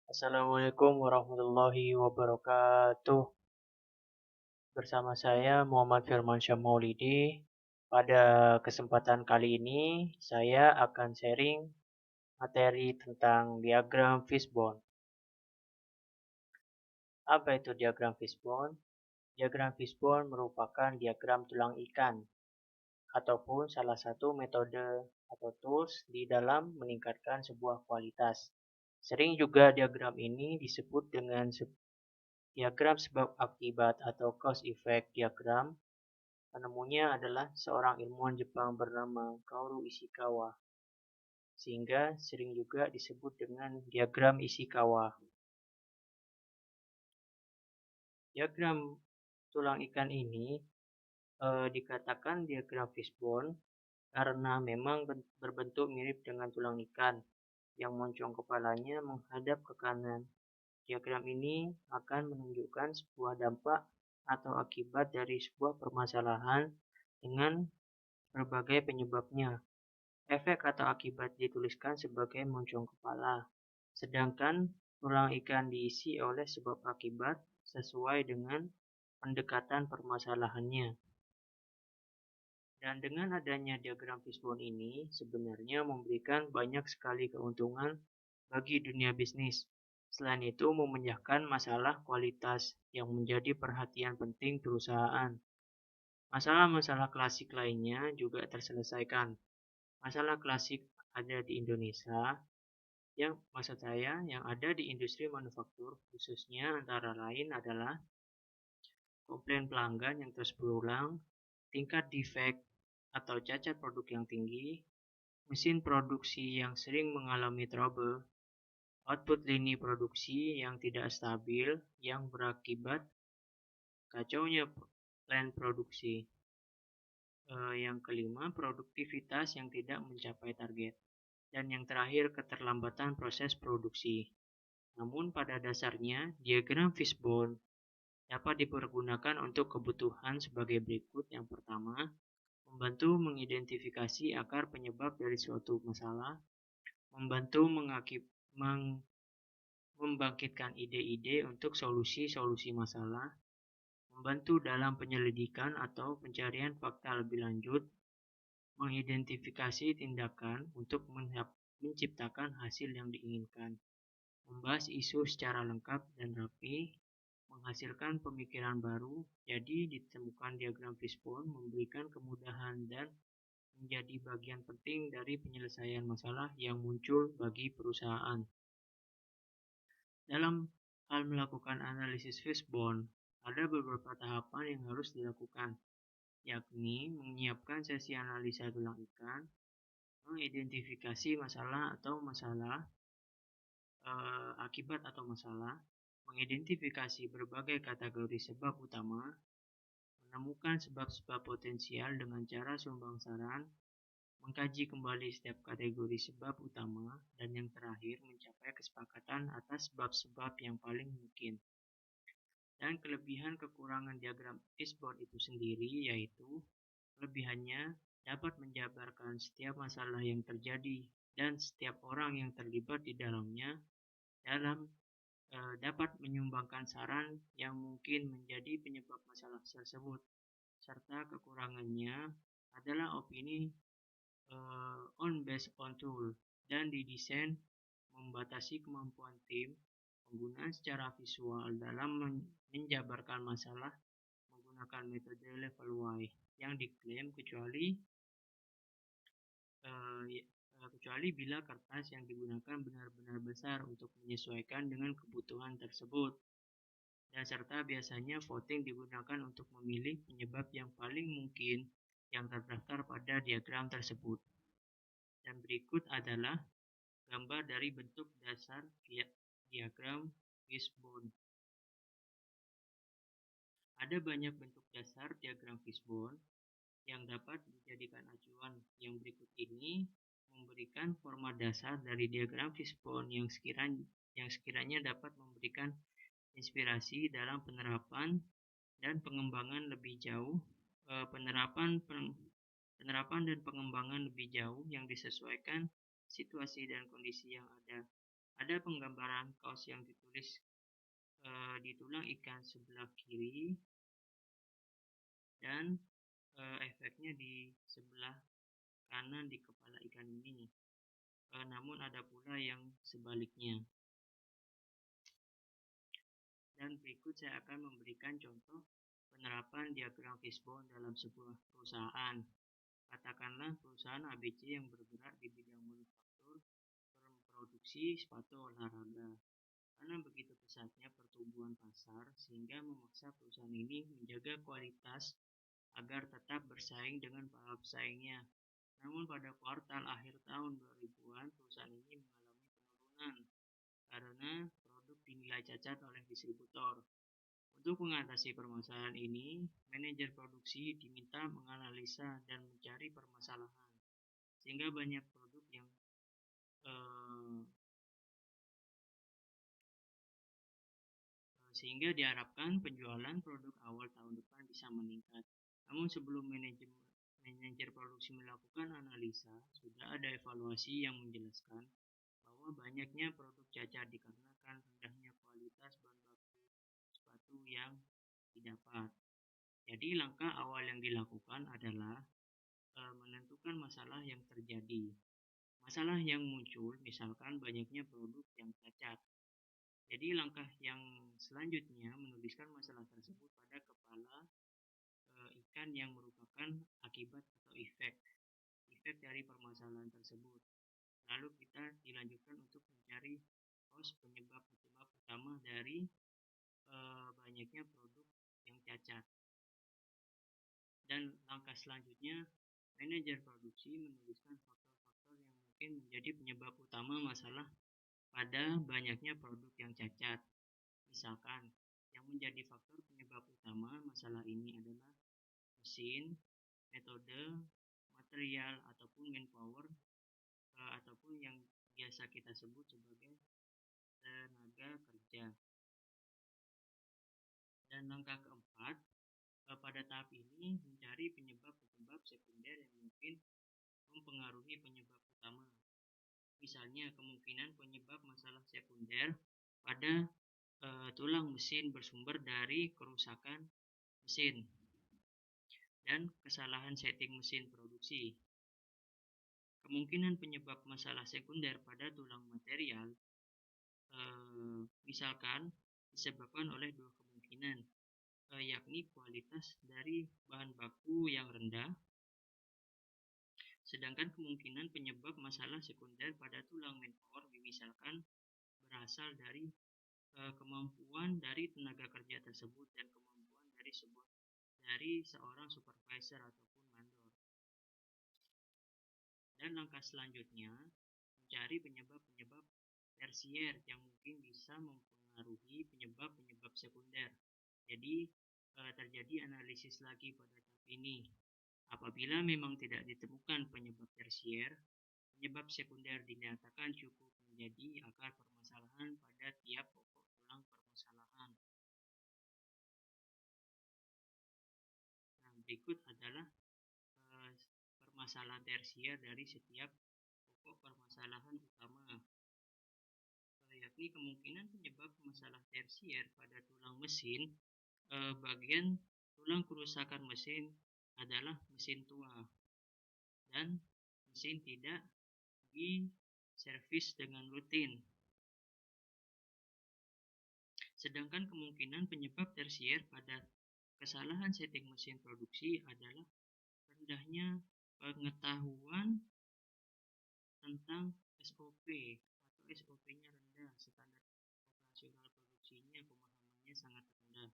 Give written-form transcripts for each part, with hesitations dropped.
Assalamualaikum warahmatullahi wabarakatuh. Bersama saya Muhammad Firmansyah Maulidi. Pada kesempatan kali ini, saya akan sharing materi tentang diagram fishbone. Apa itu diagram fishbone? Diagram fishbone merupakan diagram tulang ikan, ataupun salah satu metode atau tools di dalam meningkatkan sebuah kualitas. Sering juga diagram ini disebut dengan diagram sebab akibat atau cause effect diagram. Penemunya adalah seorang ilmuwan Jepang bernama Kaoru Ishikawa, sehingga sering juga disebut dengan diagram Ishikawa. Diagram tulang ikan ini dikatakan diagram fishbone karena memang berbentuk mirip dengan tulang ikan yang moncong kepalanya menghadap ke kanan. Diagram ini akan menunjukkan sebuah dampak atau akibat dari sebuah permasalahan dengan berbagai penyebabnya. Efek atau akibat dituliskan sebagai moncong kepala, sedangkan tulang ikan diisi oleh sebab akibat sesuai dengan pendekatan permasalahannya. Dan dengan adanya diagram fishbone ini sebenarnya memberikan banyak sekali keuntungan bagi dunia bisnis. Selain itu memecahkan masalah kualitas yang menjadi perhatian penting perusahaan. Masalah-masalah klasik lainnya juga terselesaikan. Masalah klasik ada di Indonesia, yang maksud saya yang ada di industri manufaktur khususnya antara lain adalah komplain pelanggan yang terus berulang, tingkat defect atau cacat produk yang tinggi, mesin produksi yang sering mengalami trouble, output lini produksi yang tidak stabil yang berakibat kacaunya plan produksi. Yang kelima, produktivitas yang tidak mencapai target. Dan yang terakhir, keterlambatan proses produksi. Namun pada dasarnya, diagram fishbone dapat dipergunakan untuk kebutuhan sebagai berikut. Yang pertama, membantu mengidentifikasi akar penyebab dari suatu masalah, membantu membangkitkan ide-ide untuk solusi-solusi masalah, membantu dalam penyelidikan atau pencarian fakta lebih lanjut, mengidentifikasi tindakan untuk menciptakan hasil yang diinginkan, membahas isu secara lengkap dan rapi, menghasilkan pemikiran baru. Jadi ditemukan diagram fishbone memberikan kemudahan dan menjadi bagian penting dari penyelesaian masalah yang muncul bagi perusahaan. Dalam hal melakukan analisis fishbone, ada beberapa tahapan yang harus dilakukan, yakni menyiapkan sesi analisa tulang ikan, mengidentifikasi masalah atau akibat atau masalah, mengidentifikasi berbagai kategori sebab utama, menemukan sebab-sebab potensial dengan cara sumbang saran, mengkaji kembali setiap kategori sebab utama, dan yang terakhir mencapai kesepakatan atas sebab-sebab yang paling mungkin. Dan kelebihan kekurangan diagram fishbone itu sendiri yaitu kelebihannya dapat menjabarkan setiap masalah yang terjadi dan setiap orang yang terlibat di dalamnya dapat menyumbangkan saran yang mungkin menjadi penyebab masalah tersebut. Serta kekurangannya adalah opini based on tool dan didesain membatasi kemampuan tim penggunaan secara visual dalam menjabarkan masalah menggunakan metode level Y yang diklaim kecuali bila kertas yang digunakan benar-benar besar untuk menyesuaikan dengan kebutuhan tersebut. Dan serta biasanya voting digunakan untuk memilih penyebab yang paling mungkin yang terdaftar pada diagram tersebut. Dan berikut adalah gambar dari bentuk dasar diagram fishbone. Ada banyak bentuk dasar diagram fishbone yang dapat dijadikan acuan. Yang berikut ini memberikan format dasar dari diagram fishbone yang sekiranya dapat memberikan inspirasi dalam penerapan dan pengembangan lebih jauh, penerapan dan pengembangan lebih jauh yang disesuaikan situasi dan kondisi yang ada. Ada penggambaran kaos yang ditulis di tulang ikan sebelah kiri dan efeknya di sebelah kanan di kepala ikan ini. Namun ada pula yang sebaliknya. Dan berikut saya akan memberikan contoh penerapan diagram fishbone dalam sebuah perusahaan. Katakanlah perusahaan ABC yang bergerak di bidang manufaktur memproduksi sepatu olahraga. Karena begitu pesatnya pertumbuhan pasar sehingga memaksa perusahaan ini menjaga kualitas agar tetap bersaing dengan para pesaingnya. Namun pada kuartal akhir tahun 2000-an perusahaan ini mengalami penurunan karena produk dinilai cacat oleh distributor. Untuk mengatasi permasalahan ini, manajer produksi diminta menganalisa dan mencari permasalahan, sehingga banyak produk yang sehingga diharapkan penjualan produk awal tahun depan bisa meningkat. Namun sebelum manajer produksi melakukan analisa, sudah ada evaluasi yang menjelaskan bahwa banyaknya produk cacat dikarenakan rendahnya kualitas bahan baku sepatu yang didapat. Jadi langkah awal yang dilakukan adalah menentukan masalah yang terjadi. Masalah yang muncul misalkan banyaknya produk yang cacat. Jadi langkah yang selanjutnya menuliskan masalah tersebut pada kepala ikan yang merupakan akibat atau efek dari permasalahan tersebut. Lalu kita dilanjutkan untuk mencari penyebab utama dari banyaknya produk yang cacat. Dan langkah selanjutnya, manajer produksi menuliskan faktor-faktor yang mungkin menjadi penyebab utama masalah pada banyaknya produk yang cacat. Misalkan, yang menjadi faktor penyebab utama masalah ini adalah mesin, metode, material, ataupun manpower, ataupun yang biasa kita sebut sebagai tenaga kerja. Dan langkah keempat, pada tahap ini mencari penyebab-penyebab sekunder yang mungkin mempengaruhi penyebab utama. Misalnya kemungkinan penyebab masalah sekunder pada tulang mesin bersumber dari kerusakan mesin dan kesalahan setting mesin produksi. Kemungkinan penyebab masalah sekunder pada tulang material misalkan disebabkan oleh dua kemungkinan, yakni kualitas dari bahan baku yang rendah, sedangkan kemungkinan penyebab masalah sekunder pada tulang manpower misalkan berasal dari kemampuan dari tenaga kerja tersebut dan kemampuan dari seorang supervisor ataupun mandor. Dan langkah selanjutnya mencari penyebab-penyebab tersier yang mungkin bisa mempengaruhi penyebab-penyebab sekunder. Jadi terjadi analisis lagi pada tahap ini. Apabila memang tidak ditemukan penyebab tersier, penyebab sekunder dinyatakan cukup menjadi akar permasalahan pada tiap pokok tulang permasalahan. Nah, berikut adalah permasalahan tersier dari setiap pokok permasalahan utama, yakni kemungkinan penyebab masalah tersier pada tulang mesin. Bagian tulang kerusakan mesin adalah mesin tua dan mesin tidak diservis dengan rutin. Sedangkan kemungkinan penyebab tersier pada kesalahan setting mesin produksi adalah rendahnya pengetahuan tentang SOP atau SOP-nya rendah, standar operasional produksinya pemahamannya sangat rendah.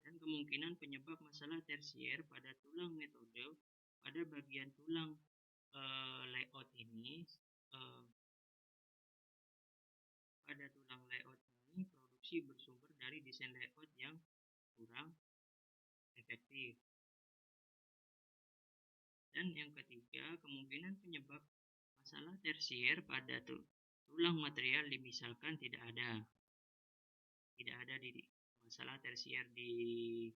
Dan kemungkinan penyebab masalah tersier pada tulang metode pada bagian tulang layout ini pada tulang layout ini produksi bersumber dari desain layout yang kurang efektif. Dan yang ketiga, kemungkinan penyebab masalah tersier pada tulang material misalkan tidak ada di masalah tersier di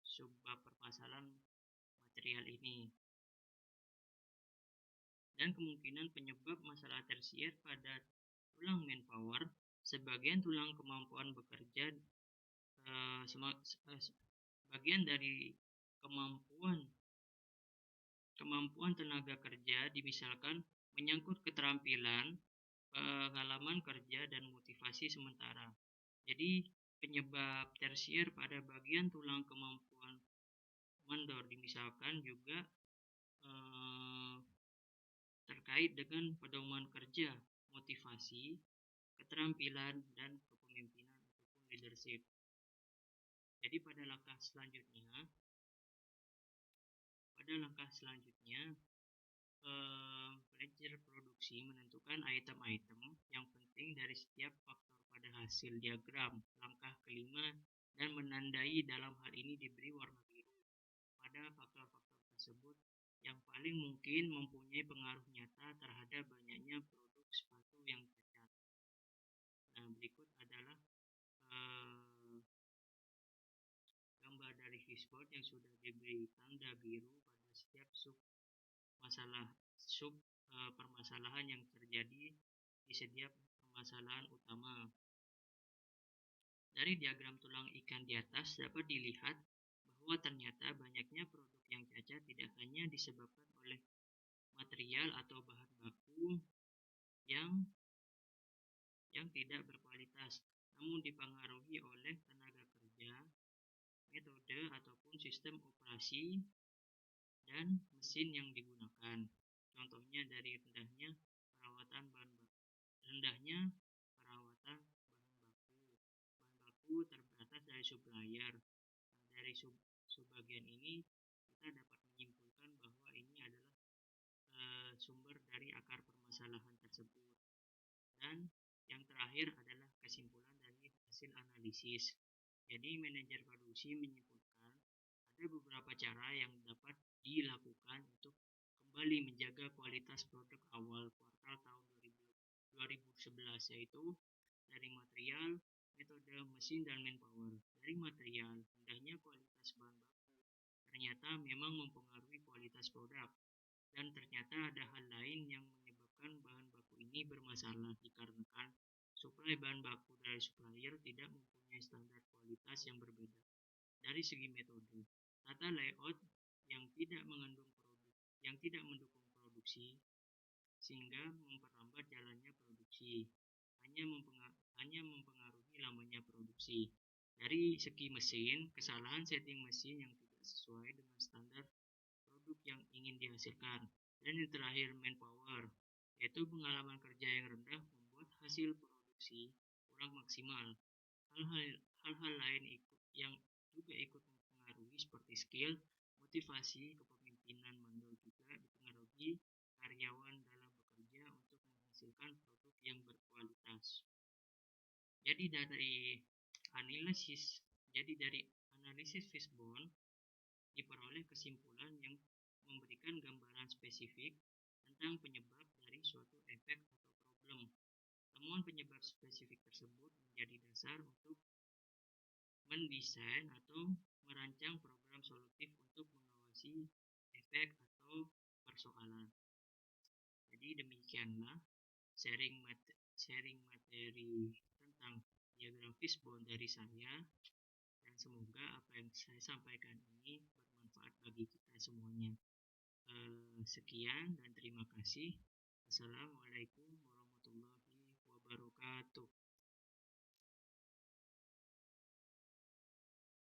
subbab permasalahan material ini. Dan kemungkinan penyebab masalah tersier pada tulang manpower, sebagian tulang kemampuan bekerja, bagian dari kemampuan kemampuan tenaga kerja misalkan menyangkut keterampilan, pengalaman kerja dan motivasi sementara. Jadi penyebab tersier pada bagian tulang kemampuan mandor misalkan juga eh, terkait dengan pedoman kerja, motivasi, keterampilan dan kepemimpinan ataupun leadership. Jadi pada langkah selanjutnya manajer produksi menentukan item-item yang penting dari setiap faktor pada hasil diagram langkah kelima dan menandai dalam hal ini diberi warna biru pada faktor-faktor tersebut yang paling mungkin mempunyai pengaruh nyata terhadap banyaknya produk sepatu yang cacat. Nah, berikut adalah gambar dari fishboard yang sudah diberi tanda biru pada setiap permasalahan yang terjadi di setiap permasalahan utama. Dari diagram tulang ikan di atas dapat dilihat bahwa ternyata banyaknya produk yang cacat tidak hanya disebabkan oleh material atau bahan baku yang tidak berkualitas, namun dipengaruhi oleh tenaga kerja, metode ataupun sistem operasi dan mesin yang digunakan. Contohnya dari rendahnya perawatan bahan baku. Bahan baku terbatas dari supplier. Nah, dari subbagian ini kita dapat menyimpulkan bahwa ini adalah sumber dari akar permasalahan tersebut. Dan yang terakhir adalah kesimpulan dari hasil analisis. Jadi manajer produksi menyimpulkan ada beberapa cara yang dapat dilakukan untuk kembali menjaga kualitas produk awal kuartal tahun 2011, yaitu dari material, metode, mesin, dan manpower. Dari material, rendahnya kualitas bahan baku ternyata memang mempengaruhi kualitas produk, dan ternyata ada hal lain yang menyebabkan bahan baku ini bermasalah dikarenakan suplai bahan baku dari supplier tidak mempunyai standar kualitas yang berbeda. Dari segi metode, tata layout yang tidak mendukung produksi sehingga memperlambat jalannya produksi, hanya mempengaruhi lamanya produksi. Dari segi mesin, kesalahan setting mesin yang tidak sesuai dengan standar produk yang ingin dihasilkan. Dan yang terakhir, manpower, yaitu pengalaman kerja yang rendah membuat hasil produksi kurang maksimal. Hal-hal lain yang juga ikut mempengaruhi seperti skill, motivasi, kepemimpinan mandor juga dipengaruhi karyawan dalam bekerja untuk menghasilkan produk yang berkualitas. Jadi dari analisis fishbone diperoleh kesimpulan yang memberikan gambaran spesifik tentang penyebab dari suatu efek atau problem. Temuan penyebab spesifik tersebut menjadi dasar untuk mendesain atau merancang program solutif untuk mengawasi efek atau persoalan. Jadi demikianlah sharing materi tentang diagram fishbone dari saya, dan semoga apa yang saya sampaikan ini bermanfaat bagi kita semuanya. Sekian dan terima kasih. Assalamualaikum warahmatullahi wabarakatuh.